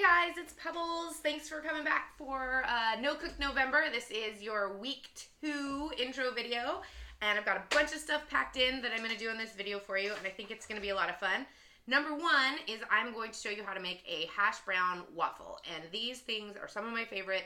Hey guys, it's Pebbles. Thanks for coming back for No Cook November. This is your week 2 intro video, and I've got a bunch of stuff packed in that I'm going to do in this video for you, and I think it's going to be a lot of fun. Number 1 is I'm going to show you how to make a hash brown waffle, and these things are some of my favorite.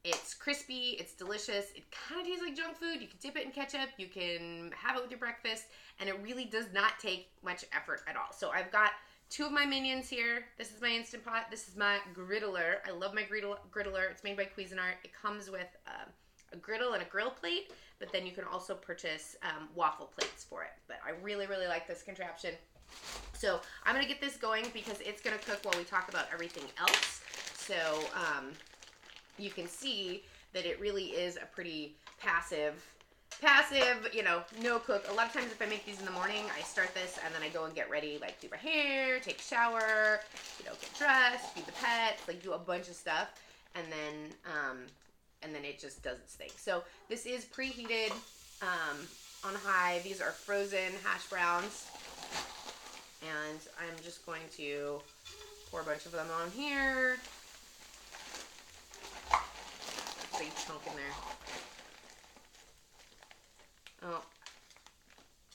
It's crispy, it's delicious, it kind of tastes like junk food. You can dip it in ketchup, you can have it with your breakfast, and it really does not take much effort at all. So I've got 2 of my minions here. This is my Instant Pot. This is my griddler. I love my griddler. It's made by Cuisinart. It comes with a griddle and a grill plate, but then you can also purchase waffle plates for it. But I really, really like this contraption. So I'm going to get this going because it's going to cook while we talk about everything else. So you can see that it really is a pretty passive, no cook. A lot of times if I make these in the morning, I start this and then I go and get ready, like do my hair, take a shower, get dressed, feed the pets, like do a bunch of stuff, and then it just does its thing. So this is preheated on high. These are frozen hash browns, and I'm just going to pour a bunch of them on here. Big chunk in there. Oh,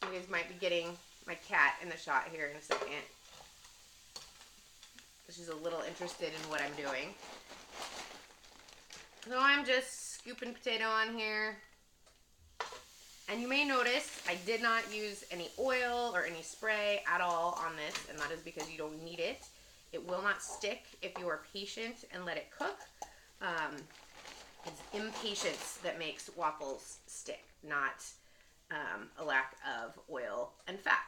you guys might be getting my cat in the shot here in a second. She's a little interested in what I'm doing. So I'm just scooping potato on here. And you may notice I did not use any oil or any spray at all on this, and that is because you don't need it. It will not stick if you are patient and let it cook. It's impatience that makes waffles stick, not a lack of oil and fat.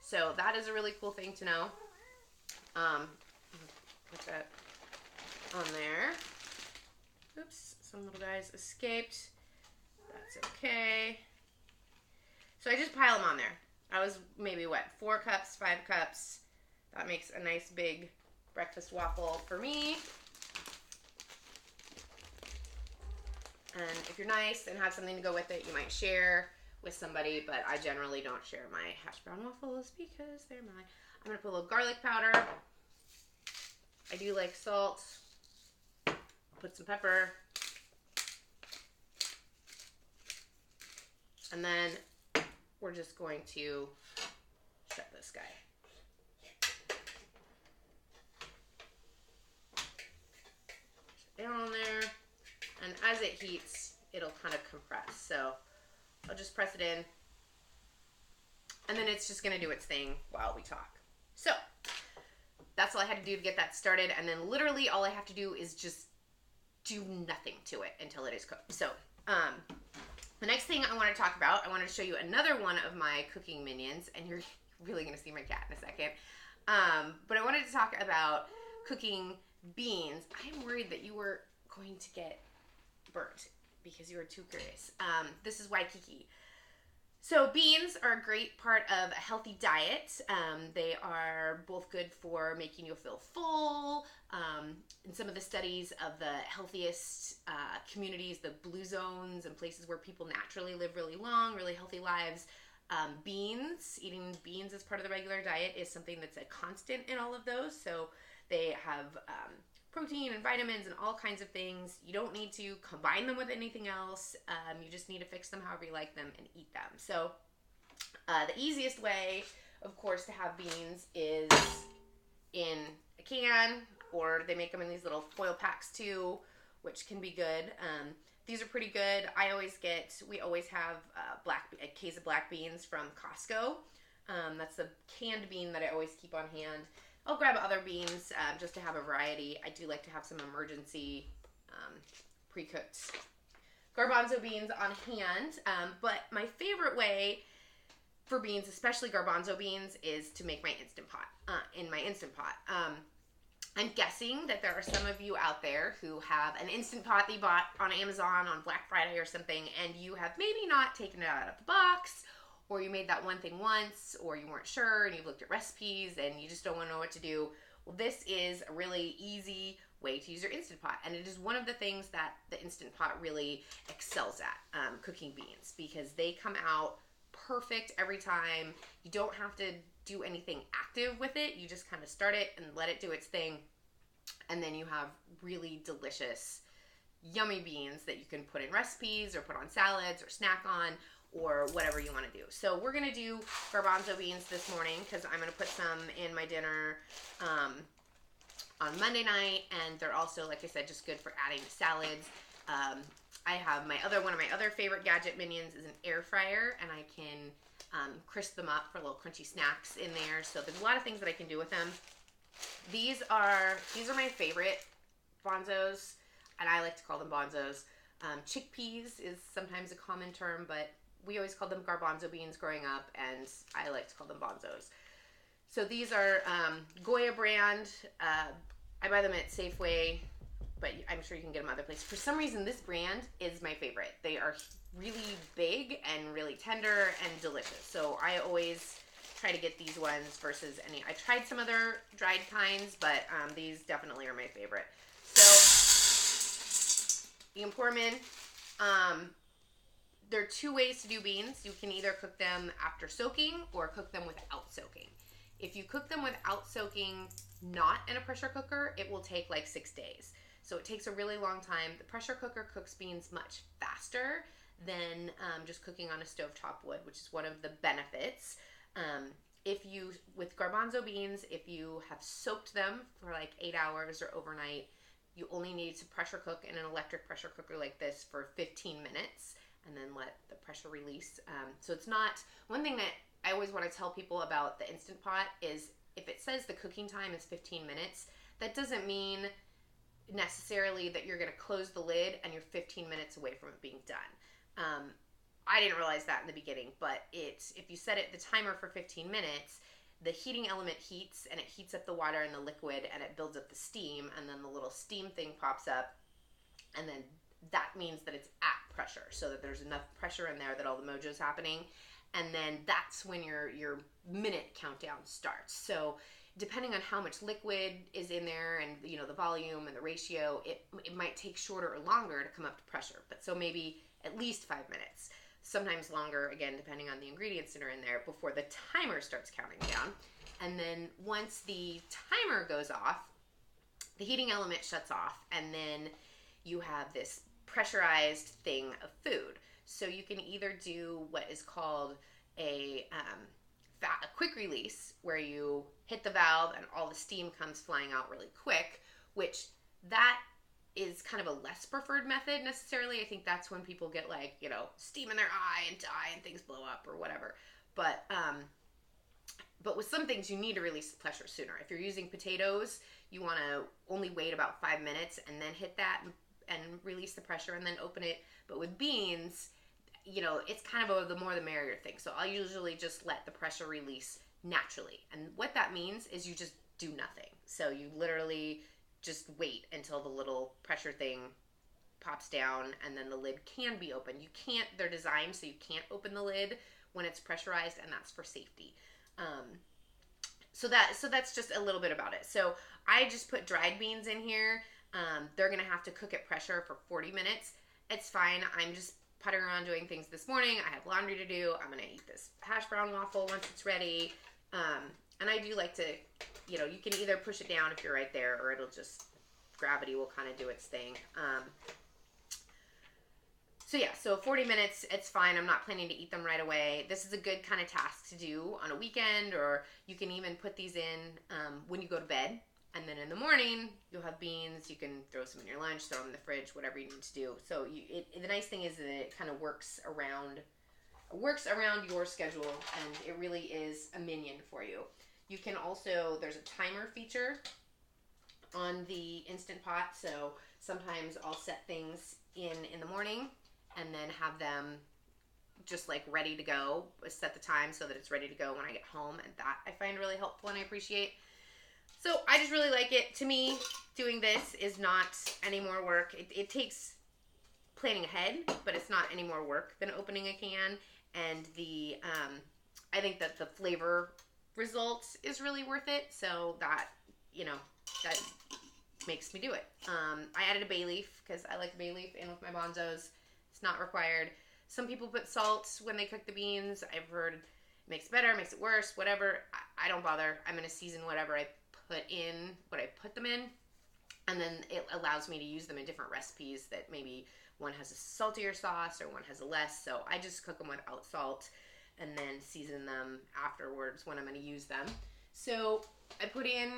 So that is a really cool thing to know. Put that on there. Oops, some little guys escaped. That's okay. So I just pile them on there. I was maybe, 4 cups, 5 cups. That makes a nice big breakfast waffle for me. And if you're nice and have something to go with it, you might share with somebody, but I generally don't share my hash brown waffles because they're mine. I'm going to put a little garlic powder. I do like salt. I'll put some pepper. And then we're just going to shut this guy. Down on there. And as it heats, it'll kind of compress. So I'll just press it in. And then it's just going to do its thing while we talk. So that's all I had to do to get that started. And then literally all I have to do is just do nothing to it until it is cooked. So the next thing I want to talk about, I wanted to show you another one of my cooking minions. And you're really going to see my cat in a second. But I wanted to talk about cooking beans. I am worried that you were going to get burnt because you were too curious. This is Waikiki. So beans are a great part of a healthy diet. They are both good for making you feel full. In some of the studies of the healthiest communities, the blue zones and places where people naturally live really long, really healthy lives, eating beans as part of the regular diet is something that's a constant in all of those. So they have protein and vitamins and all kinds of things. You don't need to combine them with anything else. You just need to fix them however you like them and eat them. So the easiest way, of course, to have beans is in a can, or they make them in these little foil packs too, which can be good. These are pretty good. We always have a case of black beans from Costco. That's the canned bean that I always keep on hand. I'll grab other beans just to have a variety. I do like to have some emergency pre-cooked garbanzo beans on hand. But my favorite way for beans, especially garbanzo beans, is to make my Instant Pot, in my Instant Pot. I'm guessing that there are some of you out there who have an Instant Pot that you bought on Amazon on Black Friday or something, and you have maybe not taken it out of the box, or you made that one thing once, or you weren't sure, and you've looked at recipes, and you just don't want to know what to do. Well, this is a really easy way to use your Instant Pot, and it is one of the things that the Instant Pot really excels at, cooking beans, because they come out perfect every time. You don't have to do anything active with it. You just kind of start it and let it do its thing. And then you have really delicious, yummy beans that you can put in recipes or put on salads or snack on or whatever you want to do. So we're going to do garbanzo beans this morning because I'm going to put some in my dinner on Monday night. And they're also, like I said, just good for adding to salads. I have one of my other favorite gadget minions is an air fryer, and I can crisp them up for little crunchy snacks in there. So there's a lot of things that I can do with them. These are my favorite bonzos, and I like to call them bonzos. Chickpeas is sometimes a common term, but we always called them garbanzo beans growing up, and I like to call them bonzos. So these are Goya brand. I buy them at Safeway, but I'm sure you can get them other places. For some reason, this brand is my favorite. They are really big and really tender and delicious. So I always try to get these ones versus any. I tried some other dried kinds, but these definitely are my favorite. So you can pour them in. There are two ways to do beans. You can either cook them after soaking or cook them without soaking. If you cook them without soaking, not in a pressure cooker, it will take like 6 days. So it takes a really long time. The pressure cooker cooks beans much faster than just cooking on a stovetop wood, which is one of the benefits. With garbanzo beans, if you have soaked them for like 8 hours or overnight, you only need to pressure cook in an electric pressure cooker like this for 15 minutes and then let the pressure release. So it's not, one thing that I always want to tell people about the Instant Pot is if it says the cooking time is 15 minutes, that doesn't mean necessarily that you're going to close the lid and you're 15 minutes away from it being done. I didn't realize that in the beginning, but if you set the timer for 15 minutes, the heating element heats and it heats up the water and the liquid and it builds up the steam, and then the little steam thing pops up, and then that means that it's at pressure, so that there's enough pressure in there that all the mojo's happening, and then that's when your minute countdown starts. So depending on how much liquid is in there and the volume and the ratio, it might take shorter or longer to come up to pressure, but so maybe at least 5 minutes. Sometimes longer, again, depending on the ingredients that are in there, before the timer starts counting down. And then once the timer goes off, the heating element shuts off, and then you have this pressurized thing of food. So you can either do what is called a quick release, where you hit the valve and all the steam comes flying out really quick, which that is kind of a less preferred method necessarily. I think that's when people get steam in their eye and die and things blow up or whatever. But with some things you need to release the pressure sooner. If you're using potatoes, you want to only wait about 5 minutes and then hit that and release the pressure and then open it. But with beans, it's kind of the more the merrier thing. So I'll usually just let the pressure release naturally. And what that means is you just do nothing. So you literally just wait until the little pressure thing pops down, and then the lid can be open. They're designed so you can't open the lid when it's pressurized, and that's for safety. So that's just a little bit about it. So I just put dried beans in here. They're going to have to cook at pressure for 40 minutes. It's fine. I'm just puttering around doing things this morning. I have laundry to do. I'm going to eat this hash brown waffle once it's ready. And I do like to, you can either push it down if you're right there, or gravity will kind of do its thing. So 40 minutes, it's fine. I'm not planning to eat them right away. This is a good kind of task to do on a weekend, or you can even put these in when you go to bed. And then in the morning, you'll have beans. You can throw some in your lunch, throw them in the fridge, whatever you need to do. So the nice thing is that it kind of works around your schedule, and it really is a minion for you. You can also, there's a timer feature on the Instant Pot, so sometimes I'll set things in the morning and then have them just ready to go, set the time so that it's ready to go when I get home, and that I find really helpful and I appreciate. So I just really like it. To me, doing this is not any more work. It takes planning ahead, but it's not any more work than opening a can, and I think that the flavor result is really worth it, so that makes me do it. I added a bay leaf because I like bay leaf in with my bonzos. It's not required. Some people put salt when they cook the beans. I've heard it makes it better, makes it worse, whatever. I don't bother. I'm going to season whatever I put them in. And then it allows me to use them in different recipes that maybe one has a saltier sauce or one has a less. So I just cook them without salt and then season them afterwards when I'm going to use them. So I put in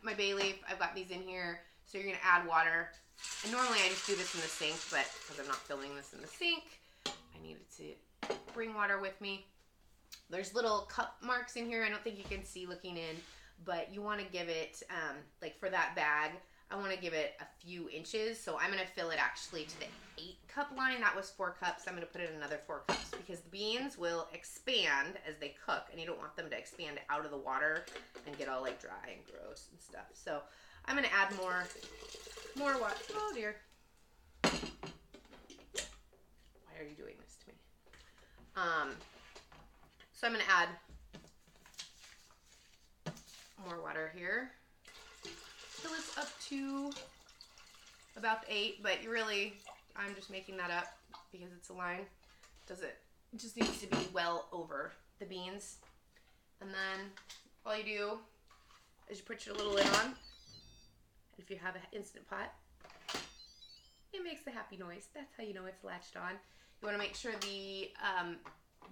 my bay leaf. I've got these in here. So you're going to add water. And normally I just do this in the sink, but because I'm not filming this in the sink, I needed to bring water with me. There's little cup marks in here. I don't think you can see looking in, but you want to give it, like for that bag, I want to give it a few inches. So I'm going to fill it actually to the 8-cup line. That was 4 cups. I'm going to put in another 4 cups because the beans will expand as they cook, and you don't want them to expand out of the water and get all like dry and gross and stuff. So I'm going to add more water. Oh dear. Why are you doing this to me? So I'm going to add more water here. Till it's up to about 8, but I'm just making that up because it's a line. It just needs to be well over the beans. And then all you do is you put your little lid on. If you have an Instant Pot, it makes the happy noise. That's how you know it's latched on. You want to make sure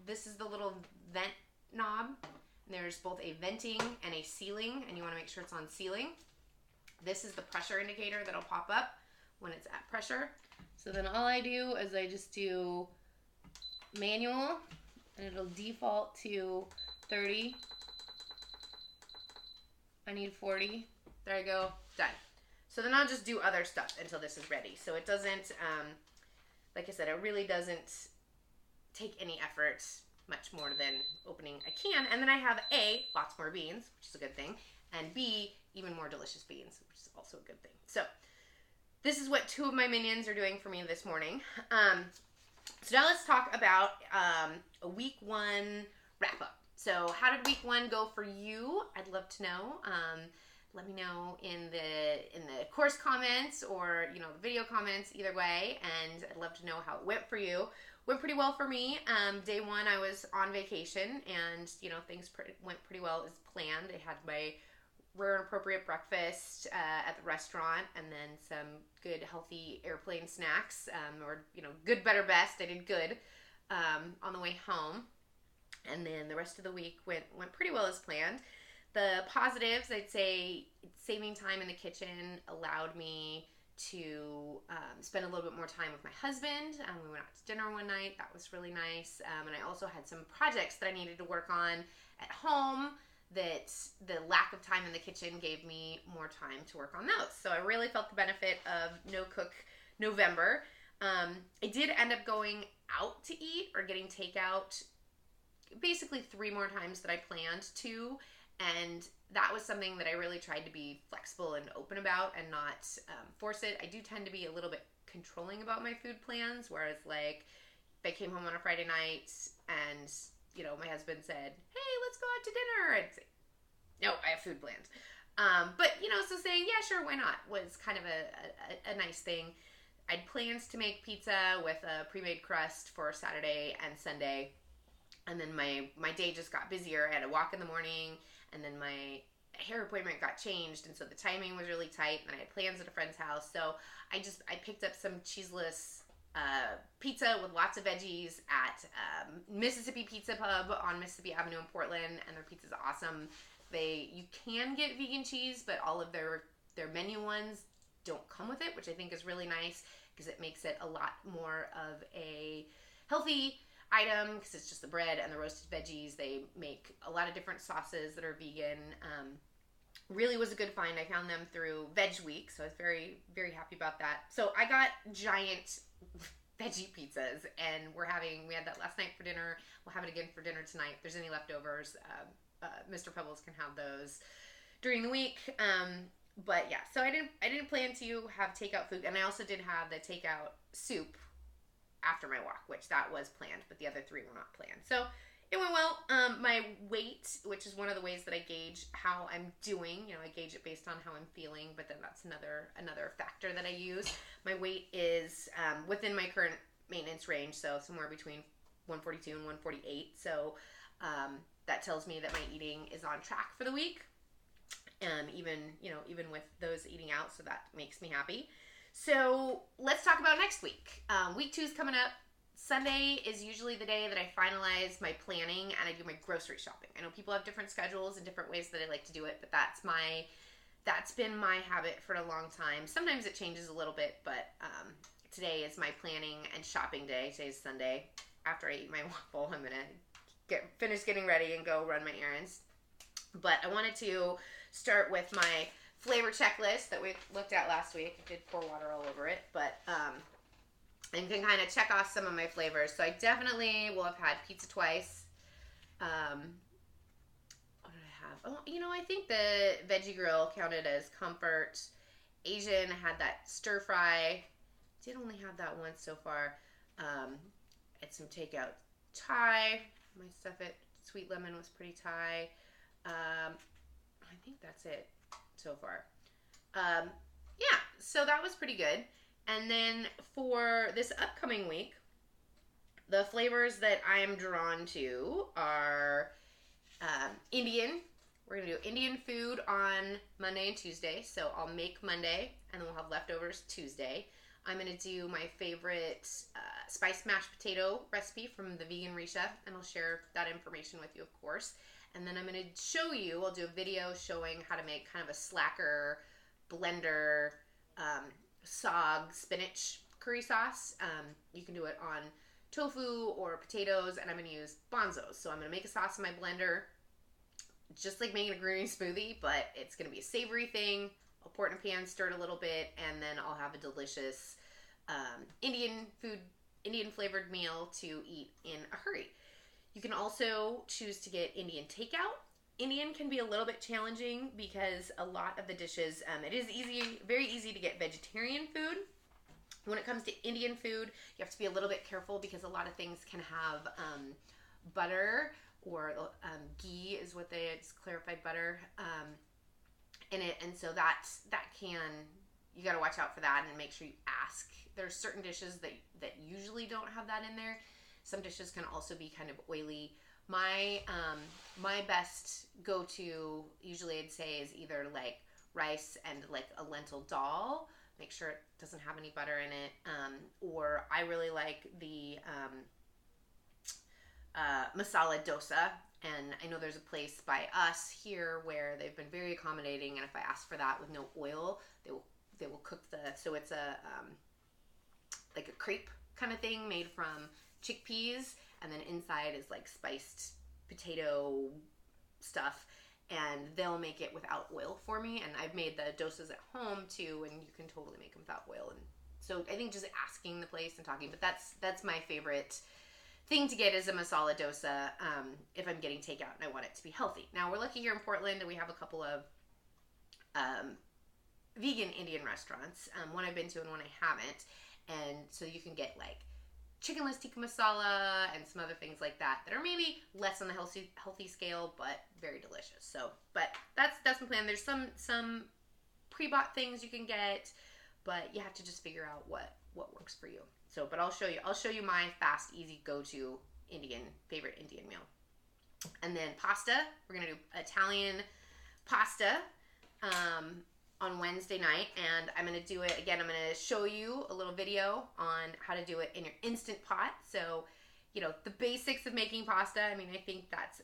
this is the little vent knob. And there's both a venting and a sealing, and you want to make sure it's on sealing. This is the pressure indicator that'll pop up when it's at pressure. So then all I do is I just do manual, and it'll default to 30. I need 40. There I go. Done. So then I'll just do other stuff until this is ready. So it doesn't, like I said, it really doesn't take any effort, much more than opening a can. And then I have A, lots more beans, which is a good thing, and B, even more delicious beans, which is also a good thing. So this is what 2 of my minions are doing for me this morning. So now let's talk about a week 1 wrap up. So how did week 1 go for you? I'd love to know. Let me know in the course comments or, the video comments, either way. And I'd love to know how it went for you. Went pretty well for me. Day 1, I was on vacation, and, things went pretty well as planned. I had my rare and appropriate breakfast at the restaurant, and then some good, healthy airplane snacks, or, good, better, best. I did good on the way home. And then the rest of the week went pretty well as planned. The positives, I'd say saving time in the kitchen allowed me to spend a little bit more time with my husband. We went out to dinner one night. That was really nice. And I also had some projects that I needed to work on at home that the lack of time in the kitchen gave me more time to work on those. So I really felt the benefit of No Cook November. I did end up going out to eat or getting takeout basically 3 more times that I planned to. And that was something that I really tried to be flexible and open about and not force it. I do tend to be a little bit controlling about my food plans, whereas like if I came home on a Friday night and, my husband said, hey, let's go out to dinner, I'd say, no, I have food plans. But, so saying, yeah, sure, why not, was kind of a nice thing. I had plans to make pizza with a pre-made crust for Saturday and Sunday. And then my day just got busier. I had a walk in the morning, and then my hair appointment got changed, and so the timing was really tight, and I had plans at a friend's house. So I picked up some cheeseless pizza with lots of veggies at Mississippi Pizza Pub on Mississippi Avenue in Portland, and their pizza's awesome. You can get vegan cheese, but all of their menu ones don't come with it, which I think is really nice because it makes it a lot more of a healthy item because it's just the bread and the roasted veggies. They make a lot of different sauces that are vegan. Really was a good find. I found them through Veg Week, so I was very, very happy about that. So I got giant veggie pizzas, and we had that last night for dinner. We'll have it again for dinner tonight. If there's any leftovers, Mr. Pebbles can have those during the week. But yeah, so I didn't plan to have takeout food, and I also did have the takeout soup after my walk, which that was planned, but the other 3 were not planned. So it went well. My weight, which is one of the ways that I gauge how I'm doing, I gauge it based on how I'm feeling, but then that's another factor that I use. My weight is within my current maintenance range, so somewhere between 142 and 148. So that tells me that my eating is on track for the week. even with those eating out. So that makes me happy. So let's talk about next week. Week 2 is coming up. Sunday is usually the day that I finalize my planning and I do my grocery shopping. I know people have different schedules and different ways that I like to do it, but that's been my habit for a long time. Sometimes it changes a little bit, but today is my planning and shopping day. Today's Sunday. After I eat my waffle, I'm gonna finish getting ready and go run my errands. But I wanted to start with my flavor checklist that we looked at last week. I did pour water all over it, but and can kind of check off some of my flavors. So I definitely will have had pizza twice. What did I have? Oh, I think the veggie grill counted as comfort. Asian had that stir fry. Did only have that once so far. Had some takeout Thai. My stuff at Sweet Lemon was pretty Thai. I think that's it so far. Yeah, so that was pretty good. And then for this upcoming week, the flavors that I am drawn to are Indian. We're going to do Indian food on Monday and Tuesday. So I'll make Monday, and then we'll have leftovers Tuesday. I'm going to do my favorite spiced mashed potato recipe from the Vegan Risha, and I'll share that information with you, of course. And then I'm going to show you, I'll do a video showing how to make kind of a slacker blender sog spinach curry sauce. You can do it on tofu or potatoes, and I'm going to use bonzos. So I'm going to make a sauce in my blender, just like making a green smoothie, but it's going to be a savory thing. I'll pour it in a pan, stir it a little bit, and then I'll have a delicious Indian flavored meal to eat in a hurry. You can also choose to get Indian takeout. Indian can be a little bit challenging because a lot of the dishes, it is very easy to get vegetarian food. When it comes to Indian food, you have to be a little bit careful because a lot of things can have butter or ghee is what it's clarified butter in it, and so that can, you got to watch out for that and make sure you ask. There's certain dishes that usually don't have that in there. Some dishes can also be kind of oily. My best go-to, usually I'd say, is either like rice and like a lentil dal. Make sure it doesn't have any butter in it. Or I really like the masala dosa. And I know there's a place by us here where they've been very accommodating. And if I ask for that with no oil, they will cook so it's like a crepe kind of thing made from chickpeas, and then inside is like spiced potato stuff, and they'll make it without oil for me. And I've made the dosas at home too, and you can totally make them without oil. And so I think just asking the place and talking, but that's my favorite thing to get is a masala dosa if I'm getting takeout and I want it to be healthy. Now we're lucky here in Portland and we have a couple of vegan Indian restaurants, one I've been to and one I haven't, and so you can get like chickenless tikka masala and some other things like that are maybe less on the healthy scale, but very delicious. So, but that's my plan. There's some pre-bought things you can get, but you have to just figure out what works for you. So, but I'll show you my fast, easy go-to favorite Indian meal. And then pasta, we're gonna do Italian pasta on Wednesday night, and I'm going to do it again. I'm going to show you a little video on how to do it in your Instant Pot. So, the basics of making pasta, I mean, I think that's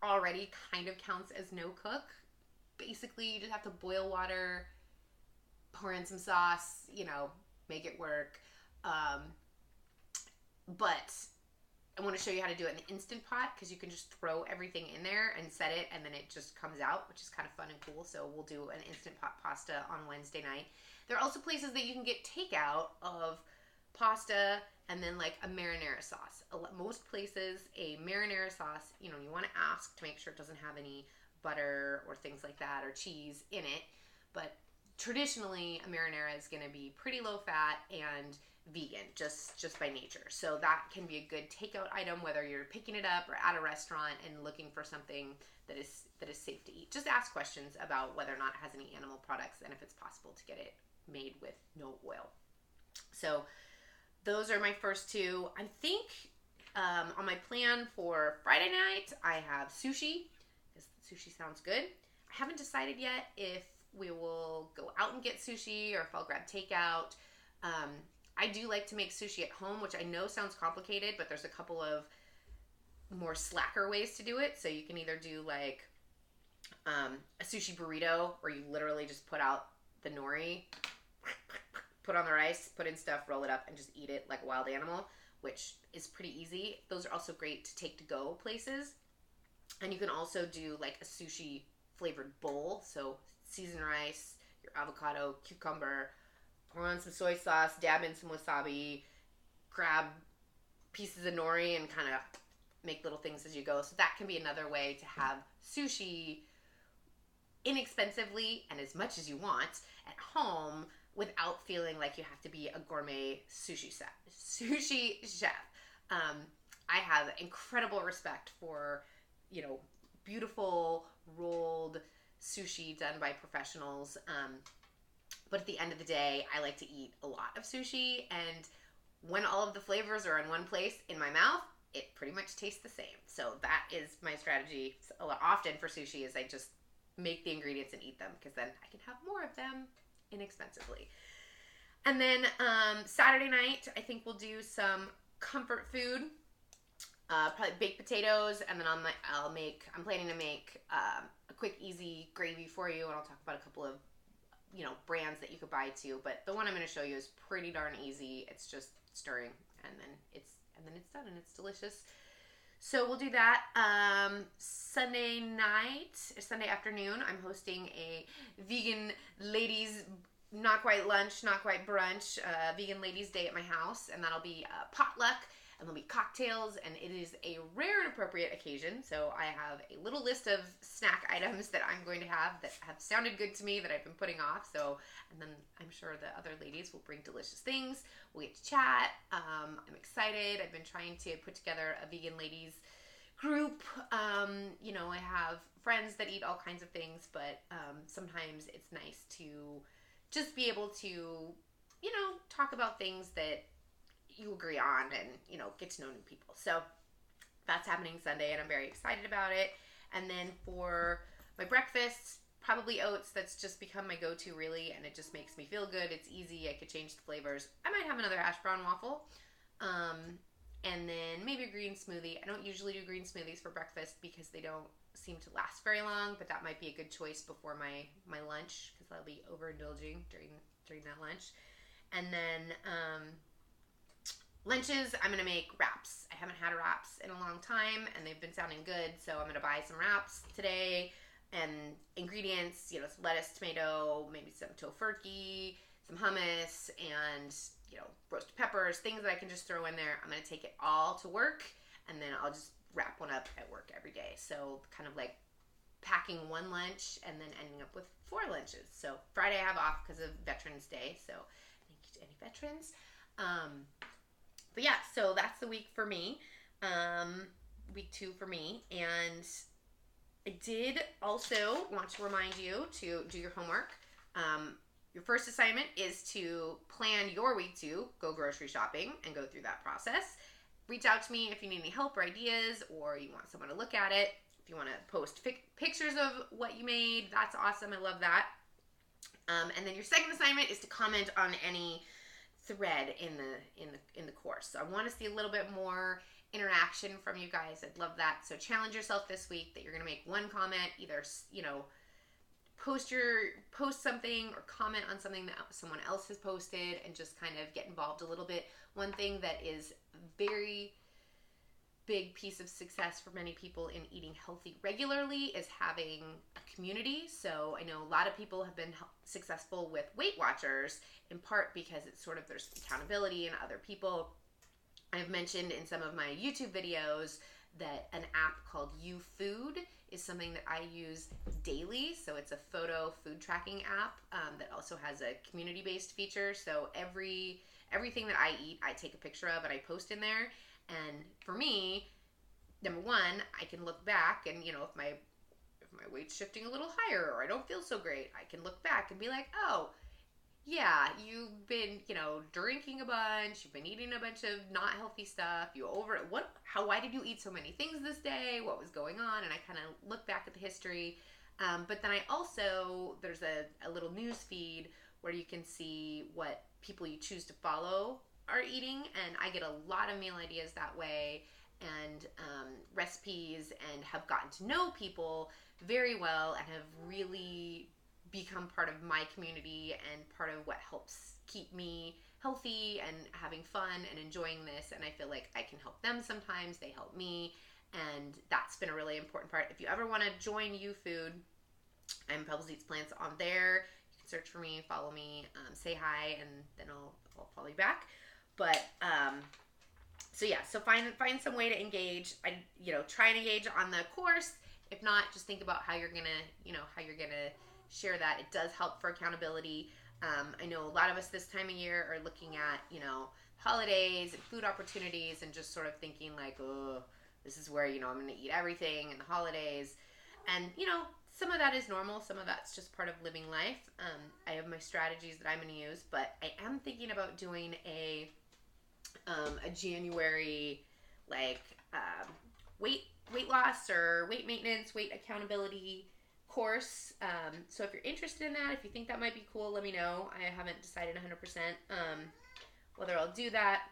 already kind of counts as no cook. Basically, you just have to boil water, pour in some sauce, make it work. But I want to show you how to do it in the Instant Pot because you can just throw everything in there and set it, and then it just comes out, which is kind of fun and cool. So we'll do an Instant Pot pasta on Wednesday night. There are also places that you can get takeout of pasta and then like a marinara sauce. Most places, a marinara sauce, you want to ask to make sure it doesn't have any butter or things like that or cheese in it. But traditionally, a marinara is going to be pretty low fat and vegan just by nature. So that can be a good takeout item, whether you're picking it up or at a restaurant and looking for something that is safe to eat. Just ask questions about whether or not it has any animal products and if it's possible to get it made with no oil. So those are my first two. I think on my plan for Friday night, I have sushi, because sushi sounds good. I haven't decided yet if we will go out and get sushi or if I'll grab takeout. I do like to make sushi at home, which I know sounds complicated, but there's a couple of more slacker ways to do it. So you can either do like a sushi burrito where you literally just put out the nori, put on the rice, put in stuff, roll it up, and just eat it like a wild animal, which is pretty easy. Those are also great to take to go places. And you can also do like a sushi flavored bowl. So seasoned rice, your avocado, cucumber, pour on some soy sauce, dab in some wasabi, grab pieces of nori and kind of make little things as you go. So that can be another way to have sushi inexpensively and as much as you want at home without feeling like you have to be a gourmet sushi chef. I have incredible respect for, beautiful rolled sushi done by professionals. But at the end of the day, I like to eat a lot of sushi, and when all of the flavors are in one place in my mouth, it pretty much tastes the same. So that is my strategy often for sushi, is I just make the ingredients and eat them, because then I can have more of them inexpensively. And then Saturday night, I think we'll do some comfort food, probably baked potatoes, and then I'm planning to make a quick, easy gravy for you, and I'll talk about a couple of brands that you could buy too. But the one I'm going to show you is pretty darn easy. It's just stirring, and then it's done, and it's delicious. So we'll do that. Sunday afternoon, I'm hosting a vegan ladies, not quite lunch, not quite brunch, vegan ladies day at my house, and that'll be potluck, and there'll be cocktails, and it is a rare and appropriate occasion. So I have a little list of snack items that I'm going to have that have sounded good to me that I've been putting off. So, and then I'm sure the other ladies will bring delicious things. We'll get to chat. I'm excited. I've been trying to put together a vegan ladies group. I have friends that eat all kinds of things, but sometimes it's nice to just be able to, talk about things that you agree on and, get to know new people. So that's happening Sunday, and I'm very excited about it. And then for my breakfast, probably oats. That's just become my go-to, really, and it just makes me feel good. It's easy. I could change the flavors. I might have another hash brown waffle. And then maybe a green smoothie. I don't usually do green smoothies for breakfast because they don't seem to last very long, but that might be a good choice before my lunch, because I'll be overindulging during that lunch. And then lunches, I'm going to make wraps. I haven't had wraps in a long time, and they've been sounding good, so I'm going to buy some wraps today. And ingredients, some lettuce, tomato, maybe some tofurkey, some hummus, and, roasted peppers, things that I can just throw in there. I'm going to take it all to work, and then I'll just wrap one up at work every day. So kind of like packing one lunch and then ending up with 4 lunches. So Friday I have off because of Veterans Day, so thank you to any veterans. But yeah, so that's the week for me, week 2 for me. And I did also want to remind you to do your homework. Your first assignment is to plan your week 2, go grocery shopping, and go through that process. Reach out to me if you need any help or ideas, or you want someone to look at it. If you want to post pictures of what you made, that's awesome. I love that. And then your second assignment is to comment on any thread in the course. So I want to see a little bit more interaction from you guys. I'd love that. So challenge yourself this week that you're going to make one comment, either post something or comment on something that someone else has posted, and just kind of get involved a little bit. One thing that is very big piece of success for many people in eating healthy regularly is having a community. So I know a lot of people have been successful with Weight Watchers, in part because it's sort of, there's accountability and other people. I've mentioned in some of my YouTube videos that an app called YouFood is something that I use daily. So it's a photo food tracking app that also has a community-based feature. So everything that I eat, I take a picture of and I post in there. And for me, number one, I can look back and, if my weight's shifting a little higher or I don't feel so great, I can look back and be like, oh, yeah, you've been, drinking a bunch, you've been eating a bunch of not healthy stuff, why did you eat so many things this day? What was going on? And I kind of look back at the history. But then I also, there's a little news feed where you can see what people you choose to follow are eating, and I get a lot of meal ideas that way, and recipes, and have gotten to know people very well and have really become part of my community and part of what helps keep me healthy and having fun and enjoying this. And I feel like I can help them sometimes, they help me, and that's been a really important part. If you ever want to join YouFood, I'm Pebbles Eats Plants on there. You can search for me, follow me, say hi, and then I'll follow you back. But so yeah, so find some way to engage. Try and engage on the course. If not, just think about how you're gonna share that. It does help for accountability. I know a lot of us this time of year are looking at holidays and food opportunities and just sort of thinking like, oh, this is where I'm going to eat everything in the holidays, and some of that is normal. Some of that's just part of living life. I have my strategies that I'm going to use, but I am thinking about doing a January weight loss or weight maintenance, weight accountability course. So if you're interested in that, if you think that might be cool, let me know. I haven't decided 100% whether I'll do that.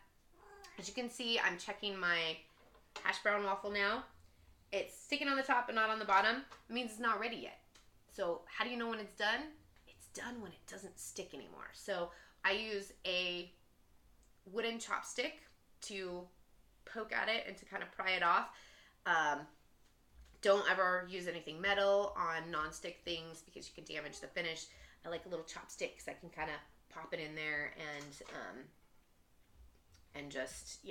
As you can see, I'm checking my hash brown waffle now. It's sticking on the top but not on the bottom. It means it's not ready yet. So how do you know when it's done? It's done when it doesn't stick anymore. So I use a wooden chopstick to poke at it and to kind of pry it off. Don't ever use anything metal on non-stick things because you can damage the finish. I like a little chopstick because I can kind of pop it in there and just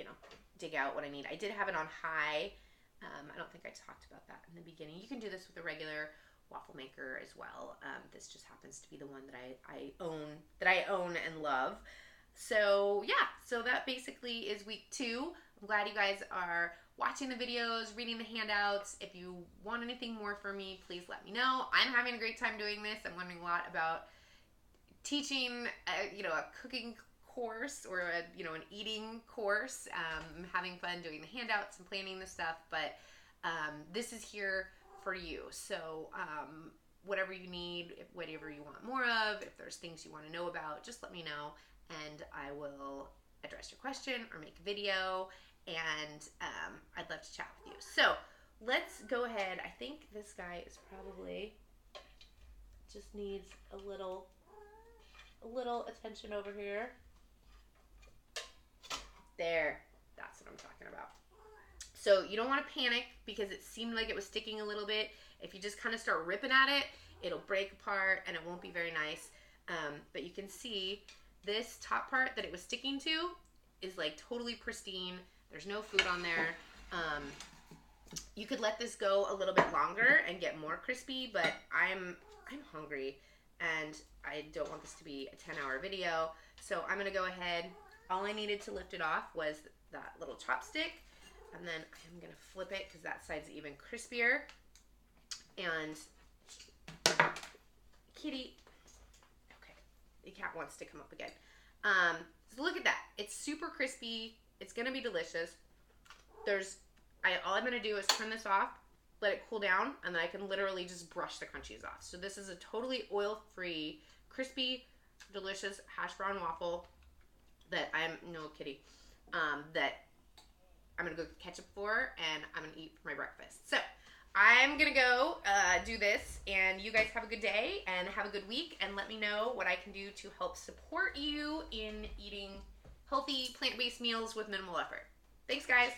dig out what I need. I did have it on high. I don't think I talked about that in the beginning. You can do this with a regular waffle maker as well. This just happens to be the one that I own and love. So yeah, so that basically is week 2. I'm glad you guys are watching the videos, reading the handouts. If you want anything more from me, please let me know. I'm having a great time doing this. I'm learning a lot about teaching, a cooking course or an eating course. I'm having fun doing the handouts and planning the stuff, but this is here for you. So whatever you need, whatever you want more of, if there's things you want to know about, just let me know, and I will address your question or make a video, and I'd love to chat with you. So let's go ahead. I think this guy is probably just needs a little attention over here. There, that's what I'm talking about. So you don't want to panic because it seemed like it was sticking a little bit. If you just kind of start ripping at it, it'll break apart and it won't be very nice. But you can see this top part that it was sticking to is like totally pristine. There's no food on there. You could let this go a little bit longer and get more crispy, but I'm hungry and I don't want this to be a 10-hour video. So I'm going to go ahead. All I needed to lift it off was that little chopstick, and then I'm going to flip it because that side's even crispier. And kitty, okay, the cat wants to come up again. So look at that. It's super crispy. It's going to be delicious. All I'm going to do is turn this off, let it cool down, and then I can literally just brush the crunchies off. So this is a totally oil-free, crispy, delicious hash brown waffle that that I'm going to go get ketchup for, and I'm going to eat for my breakfast. So I'm going to go do this, and you guys have a good day and have a good week, and let me know what I can do to help support you in eating healthy, plant-based meals with minimal effort. Thanks, guys.